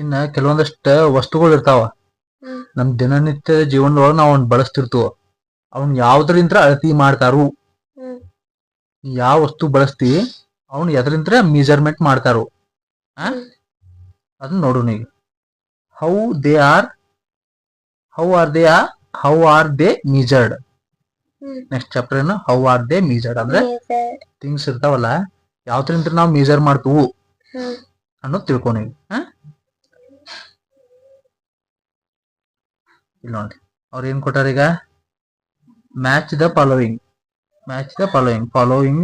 ಇನ್ನ ಕೆಲವೊಂದಷ್ಟ ವಸ್ತುಗಳು ಇರ್ತಾವ ಹ್ಮ್ ನಮ್ ದಿನನಿತ್ಯದ ಜೀವನದೊಳಗ ನಾವ್ ಅವ್ನ ಬಳಸ್ತಿರ್ತೀವ. ಅವ್ನ ಯಾವ್ದ್ರಿಂತ್ರ ಅಳತಿ ಮಾಡ್ತಾರು, ಹ್ಮ್ ಯಾವ ವಸ್ತು ಬಳಸ್ತಿ ಅವ್ನ ಎದ್ರಿಂತ್ರ ಮೆಜರ್ಮೆಂಟ್ ಮಾಡ್ತಾರು. ಆ ಹ್ಮ್ ಅದನ್ನ ನೋಡು ಈಗ. How they are how are they how are they measured. Hmm next chapter ಏನು, ಹೌ ಆರ್ ದೇ ಮೀಜರ್ಡ್ ಅಂದ್ರೆ ಮೆಜರ್ಡ್. ಥಿಂಗ್ಸ್ ಇರ್ತಾವಲ್ಲ ಯಾವ್ದ್ರಿಂತ್ರ ನಾವು ಮೆಜರ್ ಮಾಡ್ತೀವು ಹ್ಮ್ ಅನ್ನೋದು ತಿಳ್ಕೊ ನೀವು. ಇಲ್ಲಿ ನೋಡಿ ಅವ್ರ ಏನ್ ಕೊಟ್ಟಾರ ಈಗ, match the following. Match the following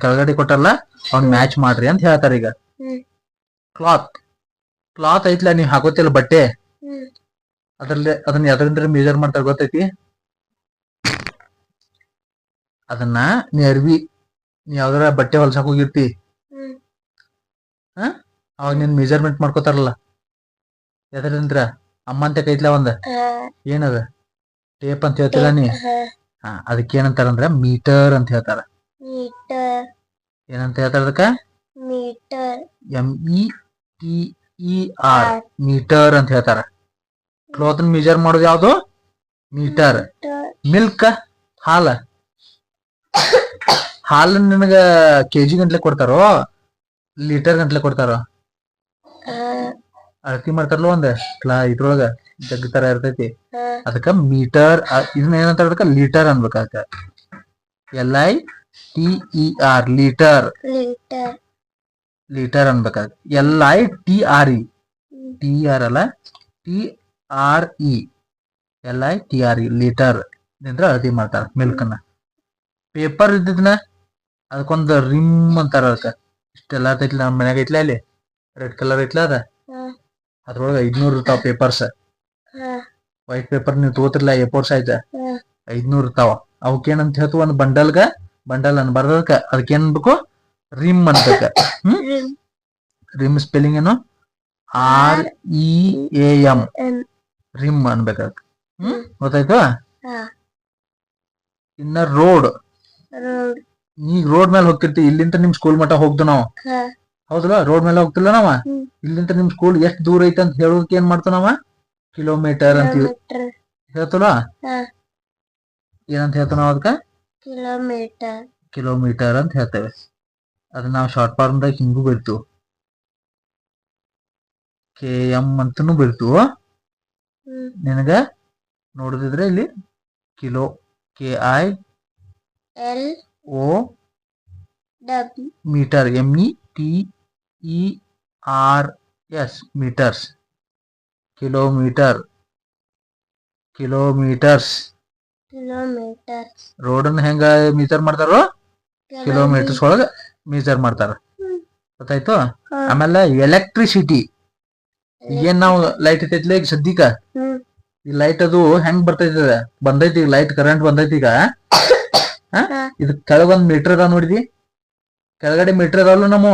ಕೆಳಗಡೆ ಕೊಟ್ಟಾರಲ್ಲ ಅವ್ನ್ ಮ್ಯಾಚ್ ಮಾಡ್ರಿ ಅಂತ ಹೇಳ್ತಾರ ಈಗ. ಹ್ಮ್ ಕ್ಲಾತ್ ಕ್ಲಾತ್ ಐತ್ಲ ನೀವ್ ಹಾಕೋತಿಲ್ಲ ಬಟ್ಟೆ, ಹ್ಮ್ ಅದ್ರಲ್ಲಿ ಅದನ್ನ ಎದರಿಂದ ಮೆಜರ್ ಮಾಡ್ತಾರ ಗೊತ್ತೈತಿ? ಅದನ್ನ ನೀ ಅರ್ವಿ ನೀ ಯಾವ್ದಾರ ಬಟ್ಟೆ ಹೊಲ್ಸಕ್ ಹೋಗಿರ್ತಿ, ಹ್ಮ್ ಅವಾಗ ನೀನ್ ಮೆಜರ್ಮೆಂಟ್ ಮಾಡ್ಕೋತಾರಲ್ಲ ಎದರಿಂದ್ರ, ಅಮ್ಮ ಅಂತ ಕೈತ್ಲ ಒಂದ ಏನದ ಟೇಪ್ ಅಂತ ಹೇಳ್ತಿಲ್ಲ ನೀ, ಅದಕ್ಕೆ ಏನಂತಾರಂದ್ರ ಮೀಟರ್ ಅಂತ ಹೇಳ್ತಾರ. ಮೀಟರ್ ಏನಂತ ಹೇಳ್ತಾರ ಅದಕ್ಕ? ಮೀಟರ್ METER ಮೀಟರ್ ಅಂತ ಹೇಳ್ತಾರ. ಕ್ಲಾತ್ ಮೆಜರ್ ಮಾಡೋದು ಯಾವ್ದು? ಮೀಟರ್. ಮಿಲ್ಕ್ ಹಾಲ, ಹಾಲನ್ನ ನಿನಗ ಕೆಜಿ ಗಂಟ್ಲೆ ಕೊಡ್ತಾರೋ ಲೀಟರ್ ಗಂಟ್ಲೆ ಕೊಡ್ತಾರೋ? ಅಳತಿ ಮಾಡ್ತಾರಲ್ಲ ಒಂದ್ ಇದ್ರೊಳಗ ಜಗ್ ತರ ಇರ್ತೈತಿ, ಅದಕ್ಕ ಮೀಟರ್. ಇದನ್ನ ಏನಂತಾರ ಅದಕ್ಕ? ಲೀಟರ್ ಅನ್ಬೇಕ. ಅದಕ್ಕ LITER ಲೀಟರ್. ಲೀಟರ್ ಅನ್ಬೇಕ. LITRE TR ಅಲ್ಲ, TRE LITRE ಲೀಟರ್ ನಿಂದ್ರ ಅಳತಿ ಮಾಡ್ತಾರ ಮಿಲ್ಕ್ ನ. ಪೇಪರ್ ಇದ್ದಿದ್ನ ಅದಕ್ಕೊಂದ್ ರಿಮ್ ಅಂತಾರ. ಅದಕ್ಕ ಇಷ್ಟೆಲ್ಲ ಐತ್ಲ ನಮ್ಮ ಮನ್ಯಾಗ ಐತ್ಲ, ಅಲ್ಲಿ ರೆಡ್ ಕಲರ್ ಐತ್ಲ ಅದ್ರೊಳಗ 500 ಇರ್ತಾವ ಪೇಪರ್ಸ್. ವೈಟ್ ಪೇಪರ್ ನೀವು ತಗೋತಿರ್ಲ A4 ಸೈಜ್ 500 ಇರ್ತಾವ. ಅವಕ್ಕೇನಂತ ಹೇಳ್ತು? ಒಂದ್ ಬಂಡಲ್ ಅನ್ಬಾರ್ದಕ್ಕ, ಅದಕ್ಕೇನ್ ಅನ್ಬೇಕು? ರಿಮ್ ಅನ್ಬೇಕ. ರಿಮ್ ಸ್ಪೆಲ್ಲಿಂಗ್ ಏನು? REAM ರಿಮ್ ಅನ್ಬೇಕ. ಗೊತ್ತಾಯ್ತು? ಇನ್ನ ರೋಡ್, ಈಗ ರೋಡ್ ಮೇಲೆ ಹೋಗ್ತಿರ್ತಿ, ಇಲ್ಲಿಂದ ನಿಮ್ ಸ್ಕೂಲ್ ಮಟ್ಟ ಹೋಗ್ದು ನಾವು, ಹೌದಲ್ಲ? ರೋಡ್ ಮೇಲೆ ಹೋಗ್ತಿಲ್ಲ ನಾವ, ಇಲ್ಲಿಂದ ನಿಮ್ ಸ್ಕೂಲ್ ಎಷ್ಟ್ ದೂರ ಐತೆ ಅಂತ ಹೇಳೋದಕ್ಕೆ ಏನ್ ಮಾಡ್ತಾವ ನಾವ? ಕಿಲೋಮೀಟರ್ ಅಂತ ಹೇಳ್ತಲ್ಲ. ಏನಂತ ಹೇಳ್ತಾವ ನಾವ್ ಅದಕ್ಕ? ಕಿಲೋಮೀಟರ್ ಅಂತ ಹೇಳ್ತೇವೆ. ಅದನ್ನ ನಾವು ಶಾರ್ಟ್ ಫಾರ್ಮ್ ದಾಗ ಹಿಂಗೂ ಬರಿತೀವಿ, KM ಅಂತನೂ ಬರಿತೀವಿ. ನಿನಗ ನೋಡಿದ್ರೆ ಇಲ್ಲಿ kilo KILO metre METERS metres. Kilometres. ರೋಡನ್ನ ಹೆಂಗ ಮೀಜರ್ ಮಾಡ್ತಾರೋ ಕಿಲೋಮೀಟರ್ಸ್ ಒಳಗ ಮೀಜರ್ ಮಾಡ್ತಾರ. ಗೊತ್ತಾಯ್ತು? ಆಮೇಲೆ ಎಲೆಕ್ಟ್ರಿಸಿಟಿ. ಈಗೇನ್ ನಾವು ಲೈಟ್ ಇರ್ತೈತ್ಲ ಈಗ ಸದ್ಯಕ್ಕ, ಈ ಲೈಟ್ ಅದು ಹೆಂಗ್ ಬರ್ತೈತಿ? ಬಂದೈತಿ ಈಗ ಲೈಟ್ ಕರೆಂಟ್ ಬಂದೈತಿ ಈಗ. ಇದು ಕೆಳಗೊಂದ್ ಮೀಟರ್ ಅದಾವ ನೋಡಿದಿ, ಕೆಳಗಡೆ ಮೀಟರ್ ಅದಾವಲ್ಲ ನಮ್ಮ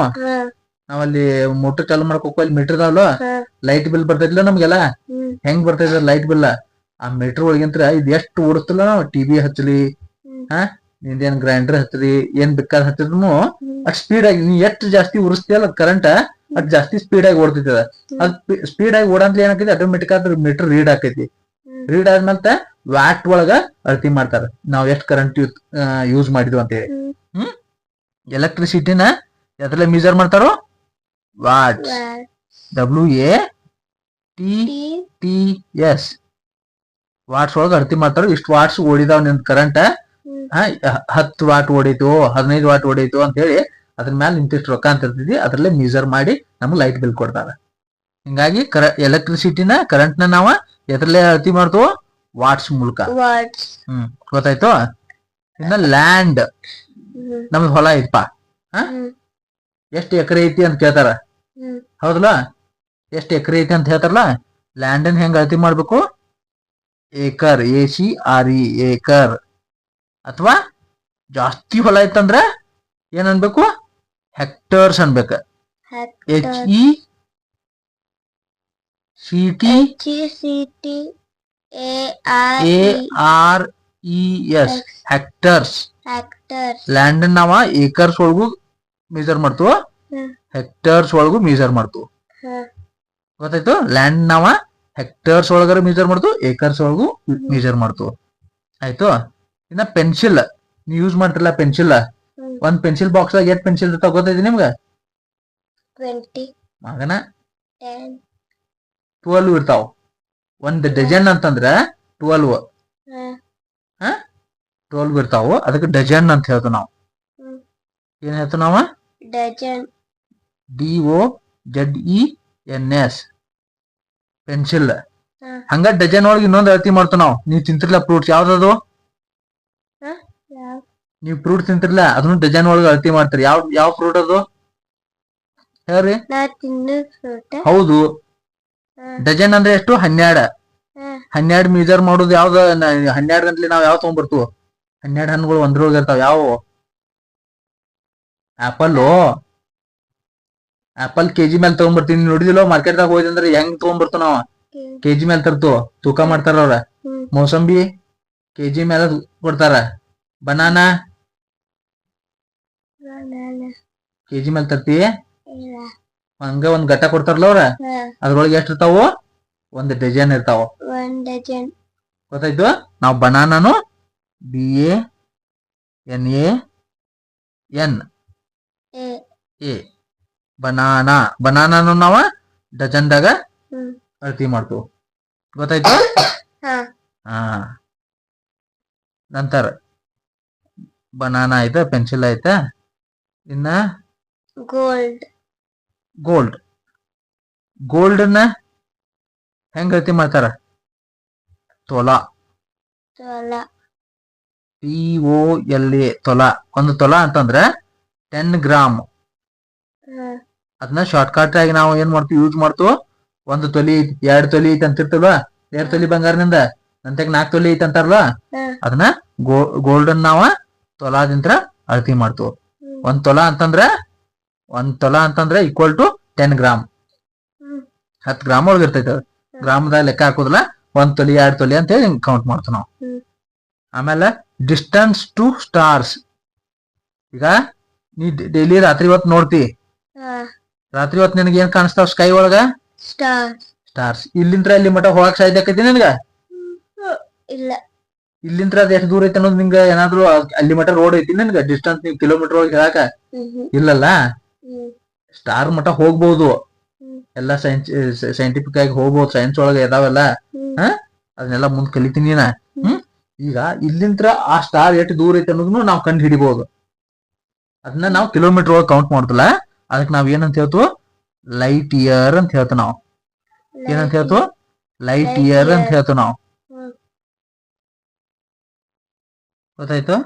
ನಾವಲ್ಲಿ ಮೋಟರ್ ಚಾಲು ಮಾಡಕ್ ಹೋಗ್ವ, ಅಲ್ಲಿ ಮೀಟರ್ ಅದಾವಲ್ಲ, ಲೈಟ್ ಬಿಲ್ ಬರ್ತೈತಿಲ್ಲ ನಮ್ಗೆಲ್ಲ. ಹೆಂಗ್ ಬರ್ತೈತಿ ಲೈಟ್ ಬಿಲ್? ಆ ಮೀಟರ್ ಒಳಗಿಂತ್ರ ಇದು ಎಷ್ಟು ಓಡಿಸ್ತಿಲ್ಲ ನಾವು, ಟಿವಿ ಹಚ್ಚಲಿ, ನಿಂದೇನ್ ಗ್ರೈಂಡರ್ ಹಚ್ಚಲಿ, ಏನ್ ಬೇಕಾದ ಹಚ್ಚಿದ್ರು ಅದ್ ಸ್ಪೀಡ್ ಆಗಿ ನೀ ಎಷ್ಟು ಜಾಸ್ತಿ ಉರಿಸ್ತೀಯಲ್ಲ ಕರೆಂಟ್, ಅದ್ ಜಾಸ್ತಿ ಸ್ಪೀಡ್ ಆಗಿ ಓಡ್ತೈತದ. ಅದ್ ಸ್ಪೀಡ್ ಆಗಿ ಓಡಂತ ಏನಾಕೈತಿ? ಆಟೋಮೆಟಿಕ್ ಆದ್ರ ಮೀಟರ್ ರೀಡ್ ಆಕೈತಿ. ರೀಡ್ ಆದ್ಮೇಲೆ ವ್ಯಾಟ್ ಒಳಗ ಅಳತಿ ಮಾಡ್ತಾರ ನಾವ್ ಎಷ್ಟ್ ಕರೆಂಟ್ ಯೂಸ್ ಮಾಡಿದ್ವಿ ಅಂತ ಹೇಳಿ. ಎಲೆಕ್ಟ್ರಿಸಿಟಿನ ಎದ್ರಲ್ಲೇ ಮೆಜರ್ ಮಾಡ್ತಾರೋ? ವಾಟ್ಸ್. WATTS ವಾಟ್ಸ್ ಒಳಗ ಅಳತಿ ಮಾಡ್ತಾರೋ. ಇಷ್ಟು ವಾಟ್ಸ್ ಓಡಿದಾವ್ ನಿನ್ ಕರೆಂಟ್, 10 ವಾಟ್ ಓಡಿತು, 15 ವಾಟ್ ಓಡಿತು ಅಂತ ಹೇಳಿ ಅದ್ರ ಮ್ಯಾಲ ಇಂತಿಷ್ಟು ರೊಕ್ಕ ಅಂತ ಇರ್ತೈತಿ, ಅದ್ರಲ್ಲೇ ಮೆಜರ್ ಮಾಡಿ ನಮ್ಗೆ ಲೈಟ್ ಬಿಲ್ ಕೊಡ್ತಾರ. ಹಿಂಗಾಗಿ ಎಲೆಕ್ಟ್ರಿಸಿಟಿನ ಕರೆಂಟ್ ನ ನಾವ ಎದ್ರಲ್ಲೇ ಅಳತಿ ಮಾಡ್ತೇವ? ವಾಟ್ಸ್ ಮೂಲಕ. ಗೊತ್ತಾಯ್ತು? ಇನ್ನ ಲ್ಯಾಂಡ್, ನಮ್ದು ಹೊಲ ಐತಪ್ಪ, ಎಷ್ಟು ಎಕರೆ ಐತಿ ಅಂತ ಕೇಳ್ತಾರ, ಹೌದಲ್ಲ? ಎಷ್ಟು ಎಕರೆ ಐತಿ ಅಂತ ಹೇಳ್ತಾರಲ್ಲ, ಲ್ಯಾಂಡ್ ಅನ್ನ ಹೆಂಗ್ ಅಳತಿ ಮಾಡ್ಬೇಕು? Acre, ACRE acre. ಅಥವಾ ಜಾಸ್ತಿ ಹೊಲ ಐತಂದ್ರ ಏನ್ ಅನ್ಬೇಕು? ಹೆಕ್ಟರ್ಸ್ ಅನ್ಬೇಕ. HECTARES hectares. ಲ್ಯಾಂಡ್ ನಾವ ಏಕರ್ಸ್ ಒಳಗೂ ಮೆಜರ್ ಮಾಡ್ತೀವ, ಹೆಕ್ಟರ್ಸ್ ಒಳಗೂ ಮೆಜರ್ ಮಾಡ್ತೀವಿ. ಗೊತ್ತಾಯ್ತು? ಲ್ಯಾಂಡ್ ನಾವ ಹೆಕ್ಟರ್ಸ್ ಒಳಗಾರ ಮೆಜರ್ ಮಾಡ್ತು, ಏಕರ್ಸ್ ಒಳಗೂ ಮೆಜರ್ ಮಾಡ್ತು. ಆಯ್ತು. ಇನ್ನ ಪೆನ್ಸಿಲ್ ನೀವು ಯೂಸ್ ಮಾಡ್ತಿರಲ್ಲ ಪೆನ್ಸಿಲ್, ಒಂದ್ ಪೆನ್ಸಿಲ್ ಬಾಕ್ಸ್ ದಾಗ 8 ಪೆನ್ಸಿಲ್ ಇರ್ತಾವ ಗೊತ್ತೈತಿ ನಿಮ್ಗ? 20, ಮಗನ 10, 12 ಇರ್ತಾವ. ಒಂದ್ ಡಜನ್ ಅಂತಂದ್ರ 12 12 ಇರ್ತಾವ. ಅದಕ್ಕೆ ಡಜನ್ ಅಂತ ಹೇಳ್ತು ನಾವು. ಏನ್ ಹೇಳ್ತು ನಾವ? dozen, DOZENS pencil. ಹಂಗ ಡಜನ್ ಒಳಗೆ ಇನ್ನೊಂದ್ ಅಳತಿ ಮಾಡ್ತು ನಾವು. ನೀವ್ ತಿಂತಿರ್ಲ ಫ್ರೂಟ್ಸ್ ಯಾವ್ದದು? ನೀವ್ ಫ್ರೂಟ್ ತಿಂತಿರ್ಲ ಅದನ್ನು ಡಜನ್ ಒಳಗೆ ಅಳತಿ ಮಾಡ್ತೀರಿ. ಯಾವ ಫ್ರೂಟ್ ಅದು ಹೇಳ್ರಿ? ನಾ ತಿನ್ನು fruit. ಹೌದು. ಡಜನ್ ಅಂದ್ರೆ ಎಷ್ಟು? 12. 12 ಮೆಜರ್ ಮಾಡೋದು ಯಾವ್ದ? 12 ಗಂಟ್ಲಿ ನಾವ್ ಯಾವ ತಗೊಂಡ್ಬರ್ತೀವಿ? 12 ಹಣ್ಣುಗಳು ಒಂದ್ರೊಳಗೆ ಇರ್ತಾವ. ಯಾವ? ಆಪಲ್ ಕೆಜಿ ಮೇಲೆ ತಗೊಂಡ್ಬರ್ತೀನಿ. ನೋಡಿದಿಲ್ಲ ಮಾರ್ಕೆಟ್ ದಾಗ ಹೋಯ್ತಂದ್ರೆ ಹೆಂಗ್ ತಗೊಂಡ್ಬರ್ತು ನಾವ್? ಕೆಜಿ ಮೇಲೆ ತರ್ತು, ತೂಕ ಮಾಡ್ತಾರ ಅವ್ರ. ಮೋಸಂಬಿ ಕೆಜಿ ಮೇಲೆ ಕೊಡ್ತಾರ. ಬನಾನಾ ಕೆಜಿ ಮೇಲೆ ತರ್ತಿ. ಹಂಗ ಒಂದ್ ಗಟ್ಟ ಕೊಡ್ತಾರಲ್ಲ ಅವ್ರ, ಅದ್ರೊಳಗೆ ಎಷ್ಟ್ ಇರ್ತಾವು? 1 ಡಜನ್ ಇರ್ತಾವ. 1 dozen. ಗೊತ್ತಾಯ್ತು? ನಾವ್ ಬನಾನಾನು BANANA ಬನಾನಾನು ನಾವ ಡಜನ್ದಾಗ ಅಳತಿ ಮಾಡ್ತು. ಗೊತ್ತಾಯ್ತು? ಹಾ. ನಂತರ ಬನಾನಾ ಆಯ್ತಾ, ಪೆನ್ಸಿಲ್ ಆಯ್ತಾ. ಇನ್ನ ಗೋಲ್ಡ್ ಹೆಂಗ್ ಅಳತಿ ಮಾಡ್ತಾರ? ತೊಲಾ. TOLA ತೊಲಾ. ಒಂದು ತೊಲಾ ಅಂತಂದ್ರ 10 ಗ್ರಾಮ್. ಅದನ್ನ ಶಾರ್ಟ್ ಕಟ್ ಆಗಿ ನಾವು ಏನ್ ಮಾಡ್ತೀವಿ? ಯೂಸ್ ಮಾಡ್ತು. 1 ತೊಲಿ 2 ತೊಲಿ ಐತಿ ಅಂತಿರ್ತಲ್ವಾ? 2 ತೊಲಿ ಬಂಗಾರನಿಂದ ನಂತಾಗ 4 ತೊಲಿ ಐತಿ ಅಂತಾರಲ್ವಾ? ಅದನ್ನ ಗೋಲ್ಡನ್ ನಾವ ತೊಲಾದಿಂತ್ರ ಅಳತಿ ಮಾಡ್ತು. 1 ತೊಲಾ ಅಂತಂದ್ರ ಈಕ್ವಲ್ ಟು 10 ಗ್ರಾಮ್. 10 ಗ್ರಾಮ್ ಒಳಗ ಇರ್ತೈತೆ. ಗ್ರಾಮದಾಗ ಲೆಕ್ಕ ಹಾಕೋದಿಲ್ಲ. 1 ತೊಲಿ 2 ತೊಲಿ ಅಂತ ಹೇಳಿ ಕೌಂಟ್ ಮಾಡ್ತು ನಾವು. ಆಮೇಲೆ ಡಿಸ್ಟನ್ಸ್ ಟು ಸ್ಟಾರ್ಸ್. ಈಗ ನೀ ಡೈಲಿ ರಾತ್ರಿ ಹೊತ್ತು ನೋಡ್ತಿ. ರಾತ್ರಿ ಹೊತ್ತು ನಿನಗೆ ಏನ್ ಕಾಣಿಸ್ತಾವ ಸ್ಕೈ ಒಳಗ? ಸ್ಟಾರ್ಸ್. ಇಲ್ಲಿಂತ್ರ ಅಲ್ಲಿ ಮಠ ಹೋಗಕ್ ಸಾಧ್ಯ ಆಕೈತಿ ನಿನಗ? ಇಲ್ಲ. ಇಲ್ಲಿಂತ್ರ ಅದ್ ಎಷ್ಟು ದೂರ ಐತಿ ಅನ್ನೋದು ನಿಂಗ ಏನಾದ್ರು ಅಲ್ಲಿ ಮಠ ರೋಡ್ ಐತಿ ನಿನ್ಗ? ಡಿಸ್ಟನ್ಸ್ ನೀವು ಕಿಲೋಮೀಟರ್ ಒಳಗೆ ಹೇಳಾಕ ಇಲ್ಲಲ್ಲ. ಸ್ಟಾರ್ ಮಠ ಹೋಗ್ಬಹುದು. ಎಲ್ಲ ಸೈಂಟಿಫಿಕ್ ಆಗಿ ಹೋಗ್ಬೋದು. ಸೈನ್ಸ್ ಒಳಗೆ ಇದಾವೆಲ್ಲ. ಅದನ್ನೆಲ್ಲ ಮುಂದ್ ಕಲಿತೀನಿ ನಾ. ಈಗ ಇಲ್ಲಿಂತ್ರ ಆ ಸ್ಟಾರ್ ಎಷ್ಟು ದೂರ ಐತಿ ಅನ್ನೋದನ್ನು ನಾವು ಕಂಡು ಹಿಡಿಬಹುದು. ಅದನ್ನ ನಾವು ಕಿಲೋಮೀಟರ್ ಒಳಗೆ ಕೌಂಟ್ ಮಾಡ್ತಿಲ್ಲ. ಅದಕ್ಕೆ ನಾವ್ ಏನಂತ ಹೇಳ್ತು? ಲೈಟ್ ಇಯರ್ ಅಂತ ಹೇಳ್ತು ನಾವು. ಏನಂತ ಹೇಳ್ತು? ಲೈಟ್ ಇಯರ್ ಅಂತ ಹೇಳ್ತು ನಾವು. ಗೊತ್ತಾಯ್ತು?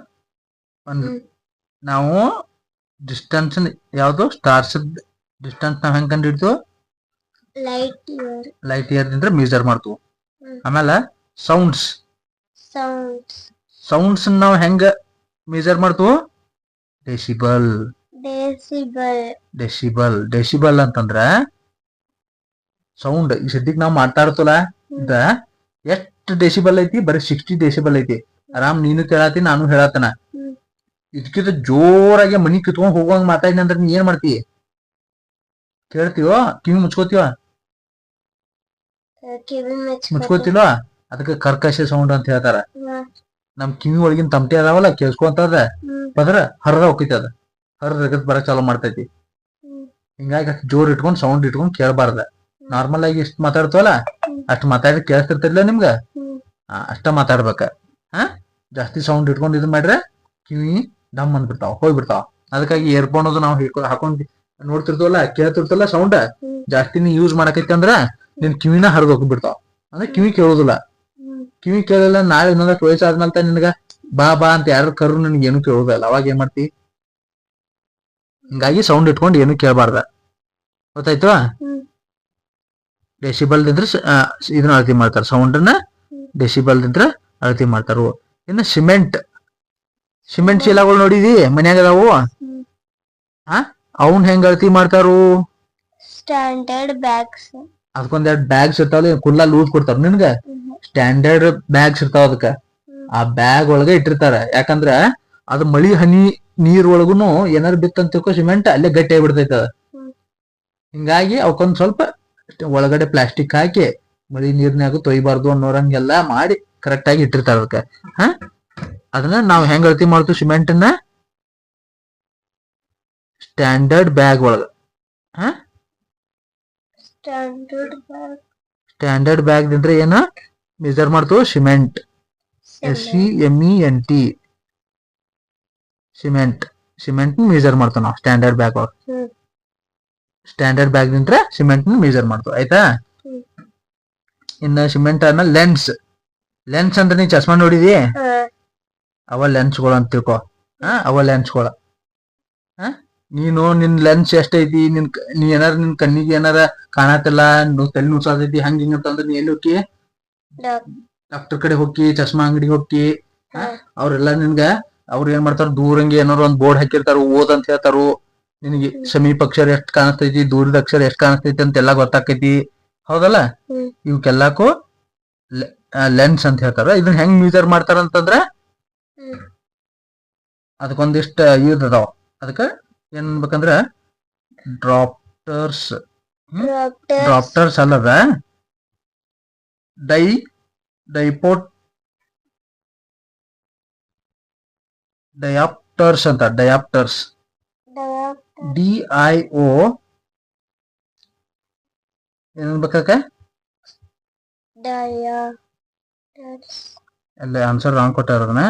ನಾವು ಡಿಸ್ಟನ್ಸ್ ಯಾವ್ದು? ಸ್ಟಾರ್ಸ್ ಡಿಸ್ಟನ್ಸ್ ನಾವ್ ಹೆಂಗ್ ಕಂಡು ಹಿಡಿತು? ಲೈಟ್ ಇಯರ್ ದಿಂದ ಮೆಜರ್ ಮಾಡ್ತು. ಆಮೇಲೆ ಸೌಂಡ್ಸ್ ನಾವ್ ಹೆಂಗ ಮೆಜರ್ ಮಾಡ್ತು? ಡೆಸಿಬಲ್ ಅಂತಂದ್ರ ಸೌಂಡ್. ಈ ಸದ್ಯಕ್ ನಾವ್ ಮಾತಾಡ್ತಲ್ಲ ಇದ ಎಷ್ಟು ಡೆಸಿಬಲ್ ಐತಿ? ಬರೀ 60 ಡೆಸಿಬಲ್ ಐತಿ. ಆರಾಮ್ ನೀನು ಕೇಳಾತಿ, ನಾನು ಹೇಳತ್ತನ. ಇದಕ್ಕಿಂತ ಜೋರಾಗಿ ಮನಿ ಕಿತ್ಕೊಂಡ್ ಹೋಗುವಂಗ ಮಾತಾಡಿನ ಅಂದ್ರೆ ನೀ ಏನ್ ಮಾಡ್ತಿ? ಕೇಳ್ತೀವೋ? ಕಿವಿ ಮುಚ್ಕೋತಿಲ್ವ? ಅದಕ್ಕೆ ಕರ್ಕಶ ಸೌಂಡ್ ಅಂತ ಹೇಳ್ತಾರ. ನಮ್ ಕಿವಿ ಒಳಗಿನ ತಮಟೆ ಅದಾವಲ್ಲ, ಕೇಳಿಸ್ಕೊಂತದ ಪದ್ರ ಹರದ ಹೋಗ್ತೈತಿ. ಅದ ಹರದ ಬರಕ್ ಚಾಲು ಮಾಡ್ತೈತಿ. ಹಿಂಗಾಗಿ ಅಷ್ಟು ಜೋರ್ ಇಟ್ಕೊಂಡ್ ಸೌಂಡ್ ಇಟ್ಕೊಂಡ್ ಕೇಳಬಾರ್ದ. ನಾರ್ಮಲ್ ಆಗಿ ಇಷ್ಟ ಮಾತಾಡ್ತವಲ್ಲ ಅಷ್ಟ್ ಮಾತಾಡಿ ಕೇಳಿಸ್ತಿರ್ತಿರ್ಲಿಲ್ಲ ನಿಮ್ಗ? ಅಷ್ಟ ಮಾತಾಡ್ಬೇಕ. ಜಾಸ್ತಿ ಸೌಂಡ್ ಇಟ್ಕೊಂಡ್ ಇದು ಮಾಡ್ರೆ ಕಿವಿ ಡಮ್ ಅಂದ್ಬಿಡ್ತಾವ, ಹೋಗ್ಬಿಡ್ತಾವ. ಅದಕ್ಕಾಗಿ ಇಯರ್ಫೋನ್ ಅದು ನಾವು ಹಾಕೊಂಡ್ ನೋಡ್ತಿರ್ತವಲ್ಲ, ಕೇಳ್ತಿರ್ತಲ್ಲ ಸೌಂಡ್ ಜಾಸ್ತಿ ನೀ ಯೂಸ್ ಮಾಡಕೈತಿ ಅಂದ್ರ ನಿನ್ ಕಿವಿನ ಹರಿದ್ ಹೋಗ್ಬಿಡ್ತಾವ. ಅಂದ್ರೆ ಕಿವಿ ಕೇಳೋದಿಲ್ಲ. ಕಿವಿ ಕೇಳಿಲ್ಲ. ನಾಳೆ ಇನ್ನೊಂದಷ್ಟು ವಯಸ್ಸಾದ್ಮೇಲೆ ನಿನ್ಗ ಬಾ ಅಂತ ಯಾರು ಕರು ನಿನ್ಗೆ ಏನು ಕೇಳೋದಲ್ಲ. ಅವಾಗ ಏನ್ ಮಾಡ್ತಿ? ಹಿಂಗಾಗಿ ಸೌಂಡ್ ಇಟ್ಕೊಂಡು ಏನು ಕೇಳಬಾರ್ದ. ಗೊತ್ತಾಯ್ತು? ಡೆಸಿಬಲ್ ದಿಂದ್ರ ಇದನ್ನ ಅಳತಿ ಮಾಡ್ತಾರ. ಸೌಂಡನ್ನ ಡೆಸಿಬಲ್ ದಿಂದ್ರ ಅಳತಿ ಮಾಡ್ತಾರ. ಇನ್ನು ಸಿಮೆಂಟ್ ಚೀಲಗಳು ನೋಡಿದಿ ಮನ್ಯಾಗ ಅದಾವು. ಅವನ್ ಹೆಂಗ್ ಅಳತಿ ಮಾಡ್ತಾರು? Standard bags. ಅದಕ್ಕೊಂದೆರಡು ಬ್ಯಾಗ್ಸ್ ಇರ್ತಾವಲ್ಲ, ಕುಲ್ಲ ಲೂಸ್ ಕೊಡ್ತಾರ ನಿನ್ಗ. ಸ್ಟ್ಯಾಂಡರ್ಡ್ ಬ್ಯಾಗ್ಸ್ ಇರ್ತಾವ. ಅದಕ್ಕ ಆ ಬ್ಯಾಗ್ ಒಳಗ ಇಟ್ಟಿರ್ತಾರ. ಯಾಕಂದ್ರ ಅದು ಮಳಿ ಹನಿ ನೀರ್ ಒಳಗುನು ಏನಾರು ಬಿತ್ತಂತ ತಿಳ್ಕೊ ಸಿಮೆಂಟ್ ಅಲ್ಲೇ ಗಟ್ಟಿ ಆಗಿಬಿಡ್ತೈತ. ಹಿಂಗಾಗಿ ಅವಕ್ಕೊಂದ್ ಸ್ವಲ್ಪ ಒಳಗಡೆ ಪ್ಲಾಸ್ಟಿಕ್ ಹಾಕಿ ಮಳಿ ನೀರ್ನ್ಯಾಗ ತೊಯ್ಬಾರ್ದು ಅನ್ನೋರಂಗೆಲ್ಲ ಮಾಡಿ ಕರೆಕ್ಟ್ ಆಗಿ ಇಟ್ಟಿರ್ತಾರ ಅದಕ್ಕೆ. ಅದನ್ನ ನಾವ್ ಹೆಂಗ್ ಅಳತಿ ಮಾಡ್ತೀವಿ ಸಿಮೆಂಟ್ ನ ಸ್ಟ್ಯಾಂಡರ್ಡ್ ಬ್ಯಾಗ್ ಒಳಗ. Standard bag. ಸ್ಟ್ಯಾಂಡರ್ಡ್ ಬ್ಯಾಗ್ ಅಂದ್ರೆ ಏನ ಮೆಜರ್ ಮಾಡ್ತೀವಿ cement. SCMENT cement. Cement measure ಮಾಡ್ತಾವ ನಾವು ಸ್ಟ್ಯಾಂಡರ್ಡ್ ಬ್ಯಾಗ್ ಒಳಗ. ಸ್ಟ್ಯಾಂಡರ್ಡ್ ಬ್ಯಾಗ್ ನಿಂತ್ರ ಸಿಮೆಂಟ್ ಮೆಜರ್ ಮಾಡ್ತಾವ ಆಯ್ತಾ. ಇನ್ನ ಸಿಮೆಂಟ್ ಆದ್ಮೇಲೆ ಲೆನ್ಸ್. ಲೆನ್ಸ್ ಅಂದ್ರೆ ನೀ ಚಸ್ಮಾ ನೋಡಿದಿ, ಅವ ಲೆನ್ಸ್ಗಳು ಅಂತ ತಿಳ್ಕೊ. ಅವ ಲೆನ್ಸ್ಗಳು. ನೀನು ನಿನ್ ಲೆನ್ಸ್ ಎಷ್ಟೈತಿ, ನೀ ಏನಾರ ನಿನ್ ಕಣ್ಣಿಗೆ ಏನಾರ ಕಾಣತಿಲ್ಲ, ತಲೆ ನುಸಾತೈತಿ ಹಂಗ ಹಿಂಗ ಅಂತಂದ್ರೆ ನೀ ಎಲ್ಲಿ ಹೋಗಿ ಡಾಕ್ಟರ್ ಕಡೆ ಹೋಗಿ ಚಸ್ಮಾ ಅಂಗಡಿ ಹೋಗಿ ಅವ್ರೆಲ್ಲಾ ನಿನ್ಗ ಅವ್ರ ಏನ್ ಮಾಡ್ತಾರ ದೂರಂಗೆ ಏನಾರ ಒಂದ್ ಬೋರ್ಡ್ ಹಾಕಿರ್ತಾರ, ಓದ್ ಅಂತ ಹೇಳ್ತಾರು. ನಿನಗೆ ಸಮೀಪ ಅಕ್ಷರ ಎಷ್ಟ್ ಕಾಣಿಸ್ತೈತಿ, ದೂರದ ಅಕ್ಷರ ಎಷ್ಟ್ ಕಾಣಿಸ್ತೈತಿ ಅಂತ ಎಲ್ಲಾ ಗೊತ್ತಾಕೈತಿ. ಹೌದಲ್ಲ? ಇವಕ್ಕೆಲ್ಲಾಕು ಲೆನ್ಸ್ ಅಂತ ಹೇಳ್ತಾರ. ಇದನ್ನ ಹೆಂಗ್ ಮೆಜರ್ ಮಾಡ್ತಾರ ಅಂತಂದ್ರ ಅದಕ್ಕೊಂದಿಷ್ಟ ಯೂಸ್ ಅದಾವ. ಅದಕ್ಕ ಏನ್ ಅನ್ಬೇಕಂದ್ರ ಡ್ರಾಪ್ಟರ್ಸ್. ಡ್ರಾಪ್ಟರ್ಸ್ ಅಲ್ಲದ ಡಯಾಪ್ಟರ್ಸ್ ಅಂತ. ಡಯಾಪ್ಟರ್ಸ್. DIO ಏನ್ಬೇಕ? ಅಲ್ಲ ಆನ್ಸರ್ ರಾಂಗ್ ಕೊಟ್ಟಾರ. ಅದನ್ನ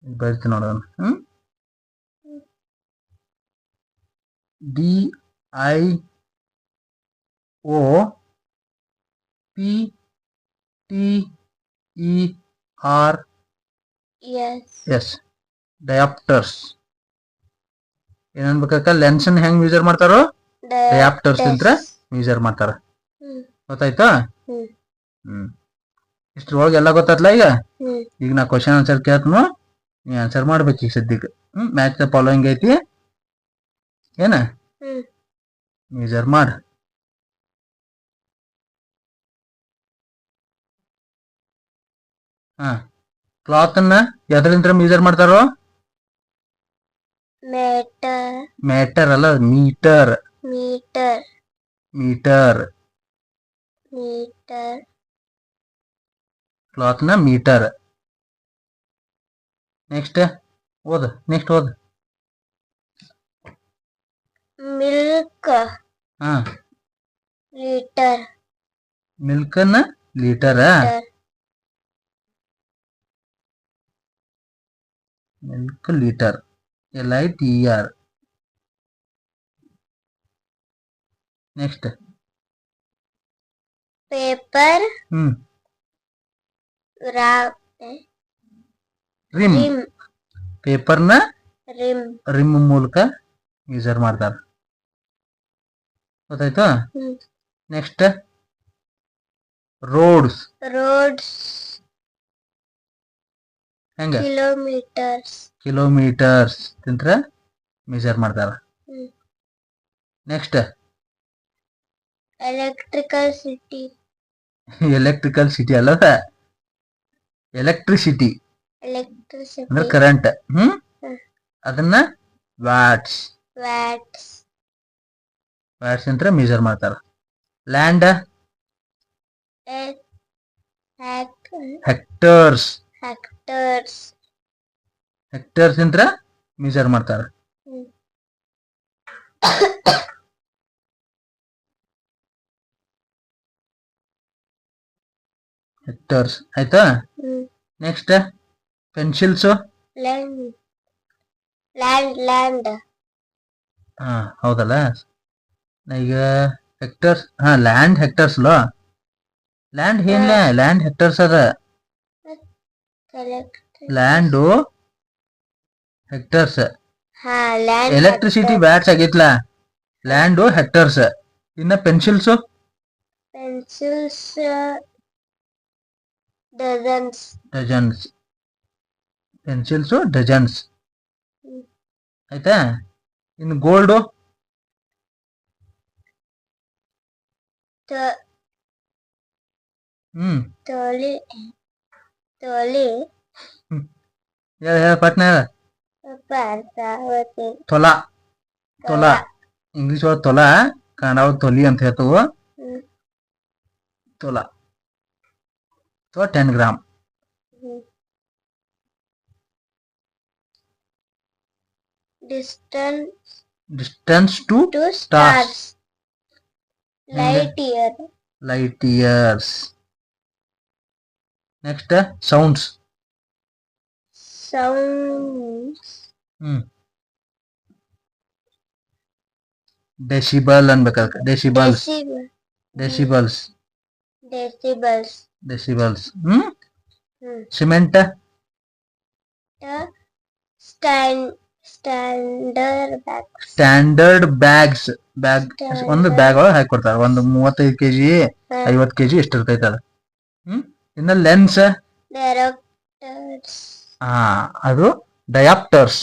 ಬರ್ತೀನಿ ನೋಡೋಣ. DIOPTERS ಡಯಾಪ್ಟರ್ಸ್. ಏನನ್ಬೇಕ? ಲೆನ್ಸ್ ಹೆಂಗ್ ಮೆಜರ್ ಮಾಡ್ತಾರೋ ಡಯಾಪ್ಟರ್ಸ್ ಅಂತ ಮೆಜರ್ ಮಾಡ್ತಾರ. ಗೊತ್ತಾಯ್ತಾ? ಇಷ್ಟ್ರೊಳಗೆ ಎಲ್ಲ ಗೊತ್ತಾತ್ಲ. ಈಗ ನಾ ಕ್ವಶನ್ ಆನ್ಸರ್ ಕೇಳ್ತನು, ನೀ ಆನ್ಸರ್ ಮಾಡ್ಬೇಕು ಈಗ ಸದ್ಯಕ್ಕೆ. ಮ್ಯಾಚ್ ದ ಫಾಲೋಯಿಂಗ್ ಐತಿ ಏನ ಮೆಜರ್ ಮಾಡ. ಕ್ಲಾತ್ ಅನ್ನ ಎದರಿಂದ ಮೆಜರ್ ಮಾಡ್ತಾರೋ? ಮ್ಯಾಟರ್ ಅಲ್ಲ, ಮೀಟರ್. ಮೀಟರ್. ಕ್ಲಾತ್ ನ ಮೀಟರ್. ನೆಕ್ಸ್ಟ್ ಓದ್. ಮಿಲ್ಕ್. ಲೀಟರ್. ಮಿಲ್ಕ್ ನ litre. Milk litre. LITER. Next paper. Rim. Paper ನ ರಿಮ್ ಮೂಲಕ ಮೆಜರ್ ಮಾಡ್ತಾರ. ಗೊತ್ತಾಯ್ತು? Next roads. ಹೆಂಗ? ಕಿಲೋಮೀಟರ್ಸ್ ತಿಂತ್ರ ಮೆಜರ್ ಮಾಡ್ತಾರ. ನೆಕ್ಸ್ಟ್ ಎಲೆಕ್ಟ್ರಿಕಲ್ ಸಿಟಿ ಅಲ್ಲದ ಎಲೆಕ್ಟ್ರಿಸಿಟಿ ಅಂದ್ರೆ ಕರೆಂಟ್. ಅದನ್ನ ವ್ಯಾಟ್ಸ್ ಅಂತ ಮೆಜರ್ ಮಾಡ್ತಾರ. ಲ್ಯಾಂಡ್ ಹೆಕ್ಟರ್ಸ್ ಅಂತ ಮೆಜರ್ ಮಾಡ್ತಾರ. ಹೆಕ್ಟರ್ಸ್ ಆಯ್ತಾ? Next pencils. ಲ್ಯಾಂಡ್. ಹೌದಲ್ಲ? ಈಗ hectares. Land hectares low. Land ಏನ್ಲ? Land hectares ಅದ. Land hectares. ಎಲೆಕ್ಟ್ರಿಸಿಟಿ ವ್ಯಾಟ್ಸ್ ಆಗೈತ್ಲ. Land hectares. ಇನ್ನ ಪೆನ್ಸಿಲ್ಸ್ ಡಜನ್ಸ್. ಆಯ್ತಾ? ಇನ್ನು ಗೋಲ್ಡು ಪಟ್ನ ತೊಲಾ. ಇಂಗ್ಲಿಷ್ ಒಳಗೆ ತೊಲಾ, ಕನ್ನಡ ತೊಲಿ ಅಂತ ಹೇಳ್ತವು. ಹ್ಮ್. ತೊಲ ಅಥವಾ 10 gram. Distance to to stars. stars. Light year. Light years. Next, sounds. Sounds. Decibel ಅನ್ಬೇಕಾದ್ರೆ decibels. Decibel. Decibels. Decibels. Cement. Standard bags. ಒಂದು ಬ್ಯಾಗ್ ಒಳಗೆ ಹಾಕಿ ಕೊಡ್ತಾರೆ. ಒಂದು 35 kg 50 kg ಎಷ್ಟು ಇರ್ತೈತೆ ಅದು. ಇನ್ನ ಲೆನ್ಸ್. ಅದು ಡಯಾಪ್ಟರ್ಸ್.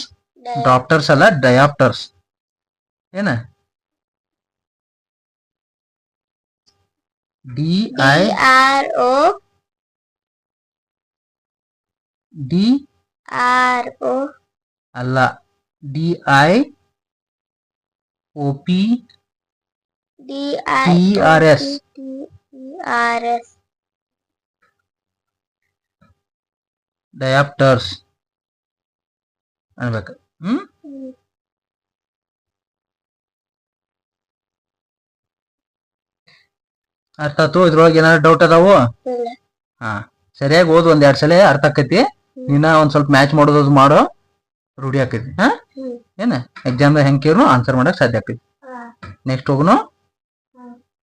ಡಾಪ್ಟರ್ಸ್ ಅಲ್ಲ, ಡಯಾಪ್ಟರ್ಸ್. ಏನ DRO ಅಲ್ಲ, DIOP TRS. ಡಯಾಪ್ಟರ್ಸ್ ಅನ್ಬೇಕು. ಅರ್ಥ ಆಯ್ತು? ಇದ್ರೊಳಗೆ ಏನಾದ್ರು ಡೌಟ್ ಅದಾವು? ಹಾ, ಸರಿಯಾಗಿ ಓದ್, 1-2 ಸಲ ಅರ್ಥ ಆಕೈತಿ. ನೀನ ಒಂದ್ ಸ್ವಲ್ಪ ಮ್ಯಾಚ್ ಮಾಡೋದು ಮಾಡೋ ರೂಢಿ ಆಕೈತಿ. ಏನ ಎಕ್ಸಾಮ್ ಹೆಂಗ್ ಕೇಳು ಆನ್ಸರ್ ಮಾಡಕ್ ಸಾಧ್ಯ ಆಕೈತಿ. ನೆಕ್ಸ್ಟ್ ಹೋಗುನು.